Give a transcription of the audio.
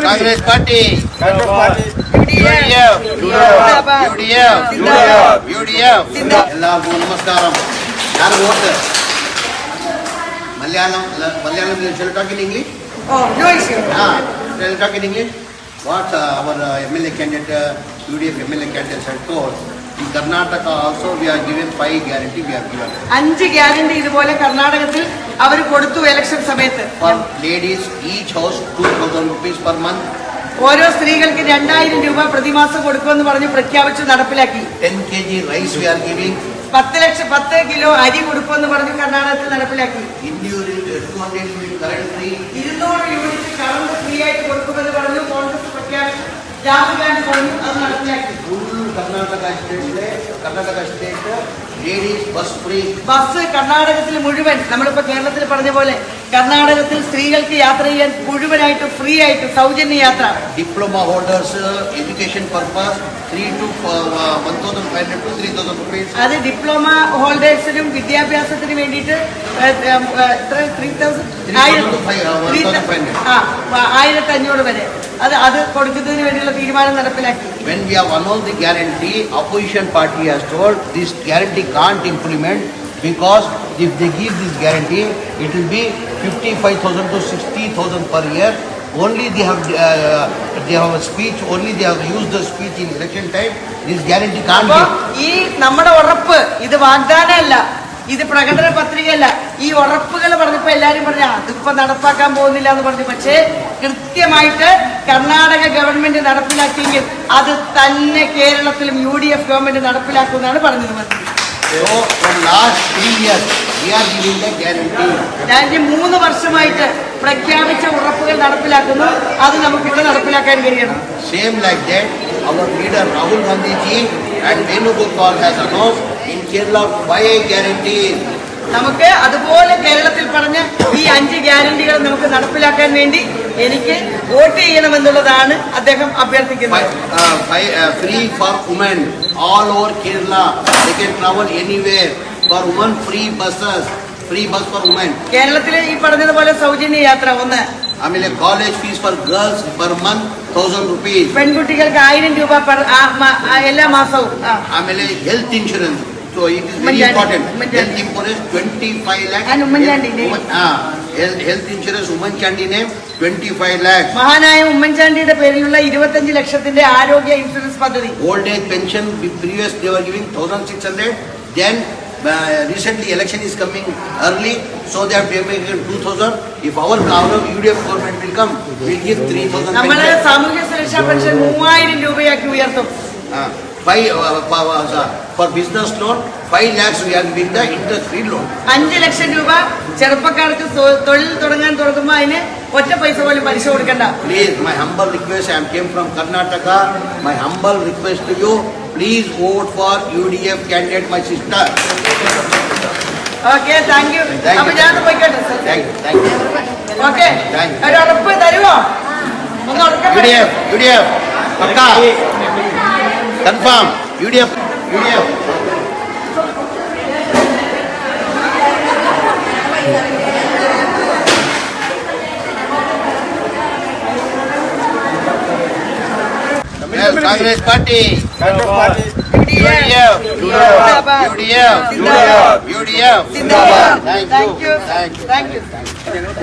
Congress Party. UDF. എല്ലാവർക്കും നമസ്കാരം. ഞാൻ vote Malayalam shall talk in English? Oh, no issue. Shall talk in English? What our MLA candidate, UDF MLA candidate had told. In Karnataka also we are given 5 guarantee we have given. 5 guarantee ഇതുപോലെ കർണാടകത്തിൽ അവർ കൊടുത്തു election സമയത്ത്. For ladies each house 2000 rupees per month. ഓരോ സ്ത്രീകൾക്ക് 2000 രൂപ പ്രതിമാസം കൊടുക്കുമെന്ന് പറഞ്ഞു പ്രഖ്യാപിച്ചു നടപ്പിലാക്കി. 10 kg rice we are giving. 10 kilo അരി കൊടുക്കുമെന്ന് പറഞ്ഞു കർണാടകത്തിൽ നടപ്പിലാക്കി. 200 unit current free. 200 unit current free ആയിട്ട് കൊടുക്കുമെന്ന് പറഞ്ഞു കോൺഗ്രസ് പ്രഖ്യാപിച്ചു. രാഹുൽ ഗാന്ധി പറഞ്ഞു അത് നടപ്പിലാക്കി. Karnataka state ladies bus free. Bus കർണാടകത്തിൽ മുഴുവൻ നമ്മളിപ്പോ കേരളത്തിൽ പറഞ്ഞ പോലെ കർണാടകത്തിൽ സ്ത്രീകൾക്ക് യാത്ര ചെയ്യാൻ മുഴുവനായിട്ട് ഫ്രീ ആയിട്ട് സൗജന്യ യാത്ര. Diploma holders education purpose 1,500 to 3,000 rupees. അത് ഡിപ്ലോമ ഹോൾഡേഴ്സിനും വിദ്യാഭ്യാസത്തിന് വേണ്ടിയിട്ട് 1,500 വരെ അത് കൊടുക്കുന്നതിന് വേണ്ടിയുള്ള തീരുമാനം നടപ്പിലാക്കി. When we have annulled the guarantee, opposition party has told this guarantee can't implement because if they give this guarantee, it will be 55,000 to 60,000 per year. Only they have a speech. Only they have used the speech in election time. This guarantee can't give. ഈ നമ്മുടെ ഉറപ്പ് ഇത് വാഗ്ദാനമല്ല, ഇത് പ്രകടന പത്രികയല്ല. ഈ ഉറപ്പുകൾ പറഞ്ഞപ്പോ എല്ലാരും പറഞ്ഞു അതിപ്പോ നടപ്പാക്കാൻ പോകുന്നില്ല എന്ന് പറഞ്ഞു. പക്ഷേ കൃത്യമായിട്ട് കർണാടക ഗവൺമെന്റ് നടപ്പിലാക്കിയെങ്കിൽ അത് തന്നെ കേരളത്തിലും UDF ഗവൺമെന്റ് നടപ്പിലാക്കുമെന്നാണ് പറഞ്ഞത് മന്ത്രി. So from last 3 years we are giving the guarantee. 3 വർഷമായിട്ട് പ്രഖ്യാപിച്ച ഉറപ്പുകൾ നടപ്പിലാക്കുന്നു. അത് നമുക്കിവിടെ നടപ്പിലാക്കാൻ കഴിയണം. Same like that, our leader Rahul Gandhi ji and Venugopal has announced in Kerala 5 guarantees. നമുക്ക് അതുപോലെ കേരളത്തിൽ പറഞ്ഞ ഈ 5 ഗ്യാരണ്ടികൾ നമുക്ക് നടപ്പിലാക്കാൻ വേണ്ടി എനിക്ക് വോട്ട് ചെയ്യണമെന്നുള്ളതാണ് അദ്ദേഹം അഭ്യർത്ഥിക്കുന്നത്. Free for women all over Kerala. They can travel anywhere. For women free buses. Free bus for women. കേരളത്തിലെ ഈ പറഞ്ഞതുപോലെ സൗജന്യ യാത്ര ഒന്ന്. ആಮೇಲೆ college fees for girls per month 1,000 rupees. പെൺകുട്ടികൾക്ക് 1000 രൂപ എല്ലാ മാസവും. ആಮೇಲೆ health insurance. So it is very important. Health insurance 25 lakh. And ഉമ്മൻചാണ്ടിന്റെ health insurance ഉമ്മൻചാണ്ടിനെ 25 lakh. മഹാനായ ഉമ്മൻചാണ്ടിയുടെ പേരിലുള്ള 25 ലക്ഷത്തിന്റെ ആരോഗ്യ ഇൻഷുറൻസ് പദ്ധതി. Old age pension previous they were giving 1,600. Then recently election is coming early, so they have taken 2,000. If our UDF government will come, we will give 3,000. നമ്മുടെ സാമൂഹ്യ സുരക്ഷാ pension 3000 രൂപയാക്കി ഉയർത്തും. For business loan 5 lakhs we are giving the interest free loan. 5 ലക്ഷം രൂപ ചെറുപ്പക്കാർക്ക് തൊഴിൽ തുടങ്ങുമ്പോൾ അതിന് ഒറ്റ പൈസ പോലും പലിശ കൊടുക്കണ്ട. Please, my humble request, I came from Karnataka. My humble request to you, please vote for UDF candidate, my sister. Okay, thank you. അപ്പൊ ഞാൻ പോയിക്കോട്ടെ. Thank you. Okay. ഒരു ഉറപ്പ് തരുമോ? ഒന്ന് ഉറക്കെ UDF pucca confirm UDF. Congress Party. UDF. Thank you.